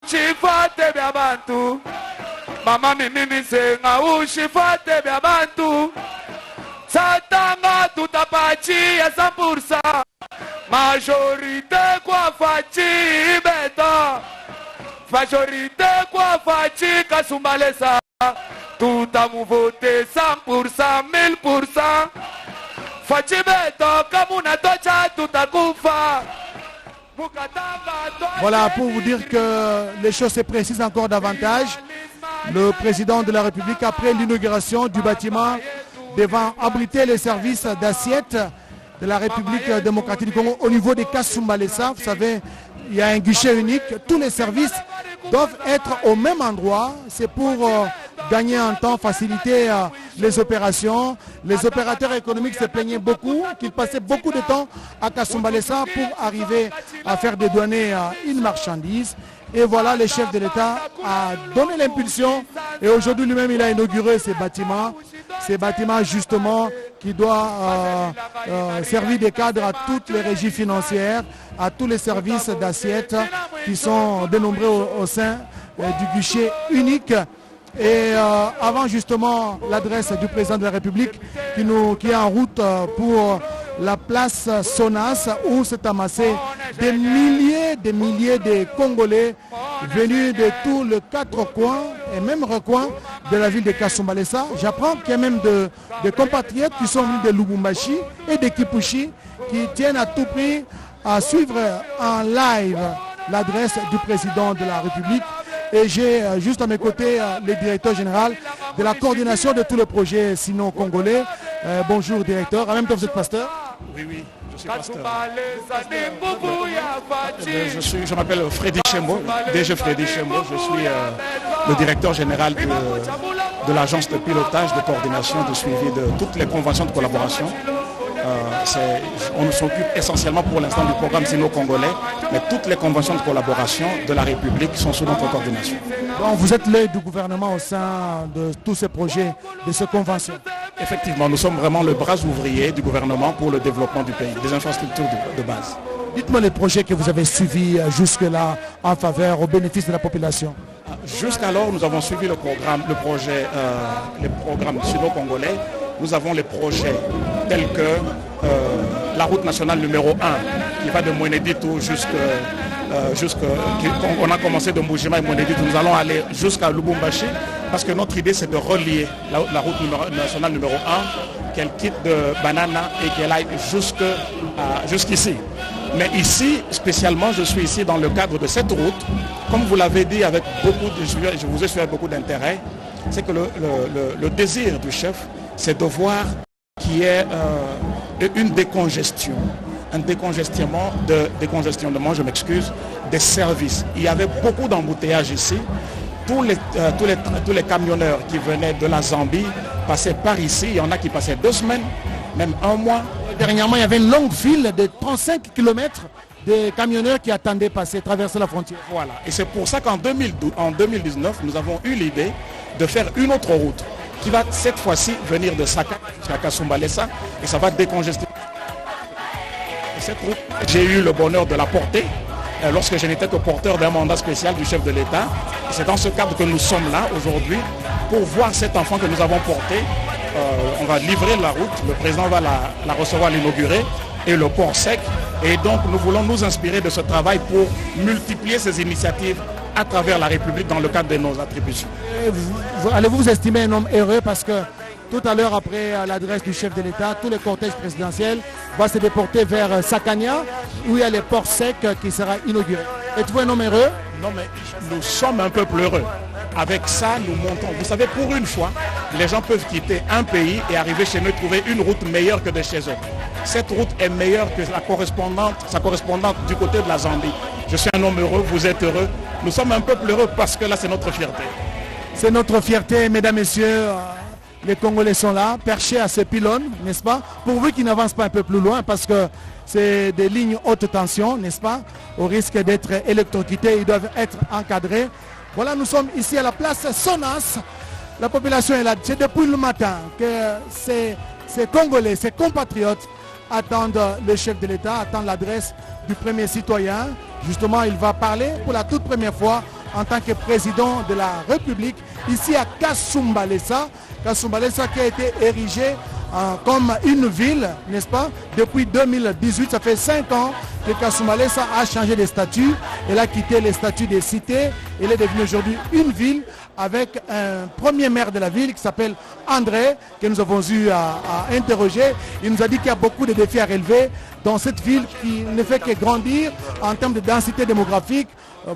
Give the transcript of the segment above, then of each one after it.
Chifate bya bantu. Mama mimi senga ushifate bya bantu. Satanga tutapachi ya 100%. Majorité quoi fachi beta. Majorité quoi fachi kasumbalesa. Tout à vous voter 100%, 1000%. Fachi beta kamuna tocha tutakufa. Voilà, pour vous dire que les choses se précisent encore davantage. Le président de la République, après l'inauguration du bâtiment devant abriter les services d'assiette de la République démocratique du Congo au niveau des Kasumbalesa, vous savez, il y a un guichet unique. Tous les services doivent être au même endroit. C'est pour gagner en temps, faciliter les opérations. Les opérateurs économiques se plaignaient beaucoup, qu'ils passaient beaucoup de temps à Kasumbalesa pour arriver à faire dédouaner une marchandise. Et voilà, le chef de l'État a donné l'impulsion et aujourd'hui lui-même il a inauguré ces bâtiments justement qui doivent servir de cadre à toutes les régies financières, à tous les services d'assiette qui sont dénombrés au sein du guichet unique. Et avant justement l'adresse du président de la République qui est en route pour la place Sonas où s'est amassé des milliers de Congolais venus de tous les 4 coins et même recoins de la ville de Kasumbalesa. J'apprends qu'il y a même des compatriotes qui sont venus de Lubumbashi et de Kipushi qui tiennent à tout prix à suivre en live l'adresse du président de la République. Et j'ai juste à mes côtés le directeur général de la coordination de tous les projets sino-congolais. Bonjour directeur, en même temps vous êtes pasteur? Oui, je suis pasteur. Je m'appelle Freddy Chembo, DG Freddy Chembo. Je suis le directeur général de l'agence de pilotage, de coordination, de suivi de toutes les conventions de collaboration. On s'occupe essentiellement pour l'instant du programme sino-congolais, mais toutes les conventions de collaboration de la République sont sous notre coordination. Donc vous êtes l'œil du gouvernement au sein de tous ces projets, de ces conventions? Effectivement, nous sommes vraiment le bras ouvrier du gouvernement pour le développement du pays, des infrastructures de base. Dites-moi les projets que vous avez suivis jusque-là en faveur, au bénéfice de la population. Jusqu'alors, nous avons suivi les programmes sino-congolais. Nous avons les projets tels que la route nationale numéro 1 qui va de Mweneditu on a commencé de Mboujima et Mweneditu, nous allons aller jusqu'à Lubumbashi parce que notre idée c'est de relier la route nationale numéro 1, qu'elle quitte de Banana et qu'elle aille jusqu'ici. Mais ici, spécialement, je suis ici dans le cadre de cette route. Comme vous l'avez dit, je vous ai suivi avec beaucoup d'intérêt, c'est que le désir du chef, c'est de voir qu'il y ait une décongestion, un décongestionnement, je m'excuse, des services. Il y avait beaucoup d'embouteillages ici. Tous les camionneurs qui venaient de la Zambie passaient par ici. Il y en a qui passaient 2 semaines, même 1 mois. Dernièrement, il y avait une longue file de 35 km de camionneurs qui attendaient traverser la frontière. Voilà. Et c'est pour ça qu'en 2019, nous avons eu l'idée de faire une autre route qui va cette fois-ci venir de Saka jusqu'à Kasumbalesa et ça va décongestionner. Et cette route, j'ai eu le bonheur de la porter lorsque je n'étais que porteur d'un mandat spécial du chef de l'État. C'est dans ce cadre que nous sommes là aujourd'hui pour voir cet enfant que nous avons porté. On va livrer la route, le président va la recevoir, l'inaugurer, et le port sec. Et donc nous voulons nous inspirer de ce travail pour multiplier ces initiatives à travers la République dans le cadre de nos attributions. Allez-vous vous estimer un homme heureux parce que tout à l'heure, après l'adresse du chef de l'État, tous les cortèges présidentiels vont se déporter vers Sakania où il y a le port sec qui sera inauguré. Êtes-vous un homme heureux? Non, mais nous sommes un peuple heureux. Avec ça, nous montons. Vous savez, pour une fois, les gens peuvent quitter un pays et arriver chez nous et trouver une route meilleure que de chez eux. Cette route est meilleure que sa correspondante du côté de la Zambie. Je suis un homme heureux, vous êtes heureux. Nous sommes un peuple heureux parce que là, c'est notre fierté. C'est notre fierté, mesdames, messieurs. Les Congolais sont là, perchés à ces pylônes, n'est-ce pas? Pourvu qu'ils n'avancent pas un peu plus loin parce que c'est des lignes haute tension, n'est-ce pas? Au risque d'être électrocutés, ils doivent être encadrés. Voilà, nous sommes ici à la place Sonas. La population est là. C'est depuis le matin que ces Congolais, ces compatriotes attendent le chef de l'État, attendent l'adresse du premier citoyen. Justement, il va parler pour la toute première fois en tant que président de la République ici à Kasumbalesa. Kasumbalesa qui a été érigé comme une ville, n'est-ce pas? Depuis 2018, ça fait 5 ans que Kasumbalesa a changé de statut. Elle a quitté les statuts des cités. Elle est devenue aujourd'hui une ville avec un premier maire de la ville qui s'appelle André, que nous avons eu à interroger. Il nous a dit qu'il y a beaucoup de défis à relever dans cette ville qui ne fait que grandir en termes de densité démographique.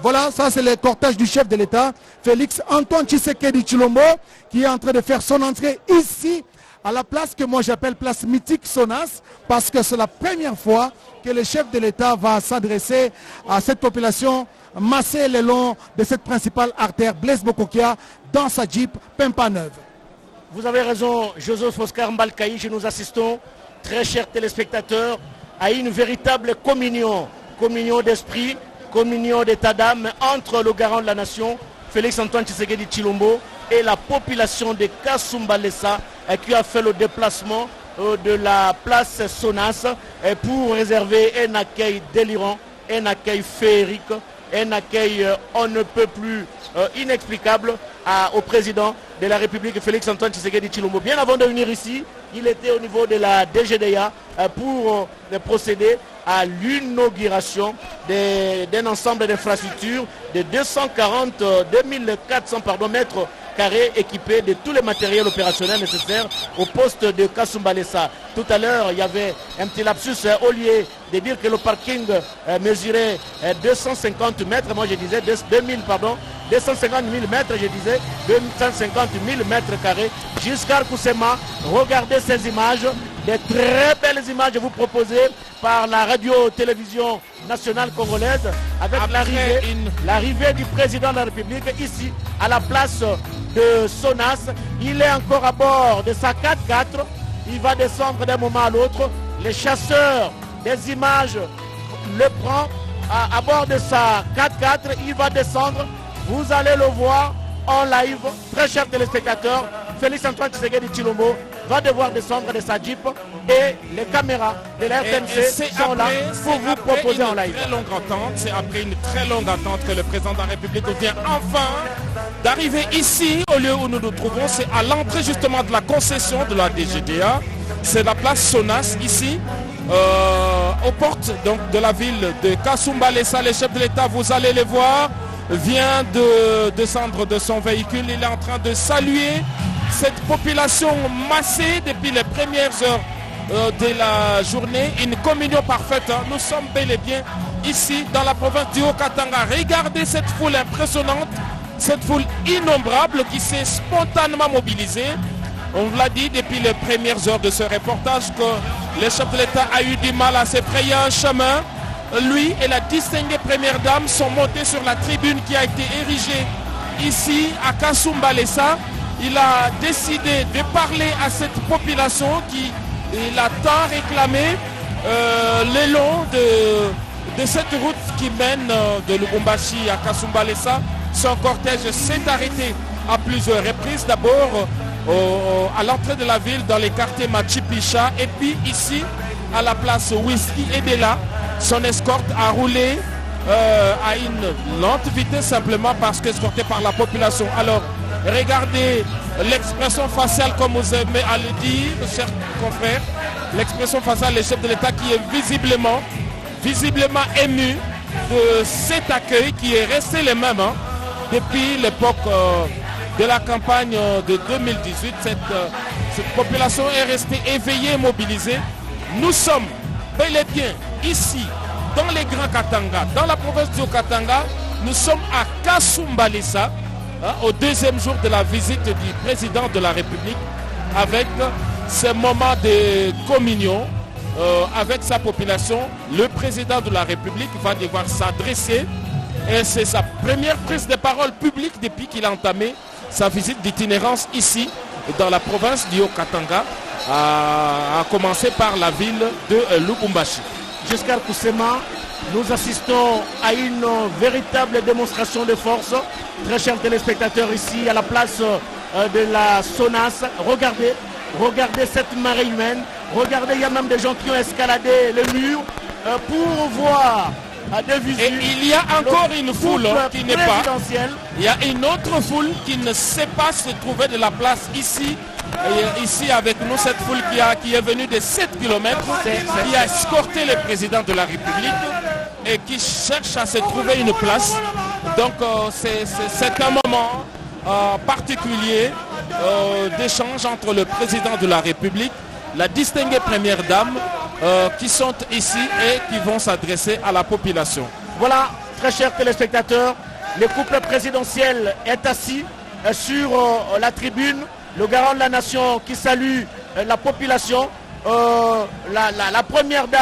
Voilà, ça c'est le cortège du chef de l'État, Félix Antoine Tshisekedi Tshilombo, qui est en train de faire son entrée ici, à la place que moi j'appelle place mythique Sonas, parce que c'est la première fois que le chef de l'État va s'adresser à cette population massée le long de cette principale artère Blaise Bokokia dans sa Jeep Pimpa Neuve. Vous avez raison, Joseph Oscar Mbalkaï, nous assistons, très chers téléspectateurs, à une véritable communion d'esprit, communion d'état d'âme entre le garant de la nation, Félix Antoine Tshisekedi Tshilombo, et la population de Kasumbalesa qui a fait le déplacement de la place Sonas pour réserver un accueil délirant, un accueil féerique, un accueil on ne peut plus inexplicable au président de la République, Félix Antoine Tshisekedi Tshilombo. Bien avant de venir ici, il était au niveau de la DGDA pour procéder à l'inauguration d'un ensemble d'infrastructures de 2400 mètres carrés équipés de tous les matériels opérationnels nécessaires au poste de Kasumbalesa. Tout à l'heure, il y avait un petit lapsus au lieu de dire que le parking mesurait 250 mètres. Moi, je disais 250 000 mètres, je disais 250 000 mètres carrés. Jusqu'à Kusema, regardez ces images, des très belles images vous proposées par la radio-télévision nationale congolaise avec l'arrivée du président de la République ici à la place de Sonas. Il est encore à bord de sa 4x4. Il va descendre d'un moment à l'autre. Les chasseurs des images le prend à bord de sa 4x4. Il va descendre. Vous allez le voir en live. Très chers téléspectateurs, Félix Antoine Tshisekedi Tshilombo va devoir descendre de sa Jeep et les caméras de la RTNC sont là pour vous proposer en live. C'est après une très longue attente que le président de la République vient enfin d'arriver ici, au lieu où nous nous trouvons. C'est à l'entrée justement de la concession de la DGDA. C'est la place Sonas ici, aux portes donc, de la ville de Kasumbalesa. Les chefs de l'État, vous allez les voir, vient de descendre de son véhicule. Il est en train de saluer cette population massée depuis les premières heures de la journée. Une communion parfaite. Nous sommes bel et bien ici dans la province du Haut-Katanga. Regardez cette foule impressionnante, cette foule innombrable qui s'est spontanément mobilisée. On vous l'a dit depuis les premières heures de ce reportage que le chef de l'État a eu du mal à se frayer un chemin. Lui et la distinguée première dame sont montés sur la tribune qui a été érigée ici à Kasumbalesa. Il a décidé de parler à cette population qui l'a tant réclamé le long de cette route qui mène de Lubumbashi à Kasumbalesa. Son cortège s'est arrêté à plusieurs reprises. D'abord à l'entrée de la ville dans les quartiers Machipicha et puis ici à la place Whisky et Bella. Son escorte a roulé à une lente vitesse simplement parce qu'escorté par la population. Alors regardez l'expression faciale, comme vous aimez à le dire, chers confrères, l'expression faciale du chef de l'État qui est visiblement ému de cet accueil qui est resté le même depuis l'époque de la campagne de 2018. Cette population est restée éveillée et mobilisée. Nous sommes bel et bien ici, dans les Grands Katanga, dans la province du Katanga. Nous sommes à Kasumbalesa, au deuxième jour de la visite du président de la République, avec ce moment de communion avec sa population. Le président de la République va devoir s'adresser, et c'est sa première prise de parole publique depuis qu'il a entamé sa visite d'itinérance ici, dans la province du Haut-Katanga, à commencer par la ville de Lubumbashi. Jusqu'à Kusema, nous assistons à une véritable démonstration de force. Très chers téléspectateurs, ici à la place de la Sonas, regardez cette marée humaine. Regardez, il y a même des gens qui ont escaladé le mur pour voir à deux visus. Et il y a encore une foule qui n'est pas. Il y a une autre foule qui ne sait pas se trouver de la place ici. Et ici avec nous, cette foule qui est venue de 7 km, qui a escorté le président de la République et qui cherche à se trouver une place. Donc c'est un moment particulier d'échange entre le président de la République, la distinguée première dame, qui sont ici et qui vont s'adresser à la population. Voilà, très chers téléspectateurs, le couple présidentiel est assis sur la tribune. Le garant de la nation qui salue la population, la première dame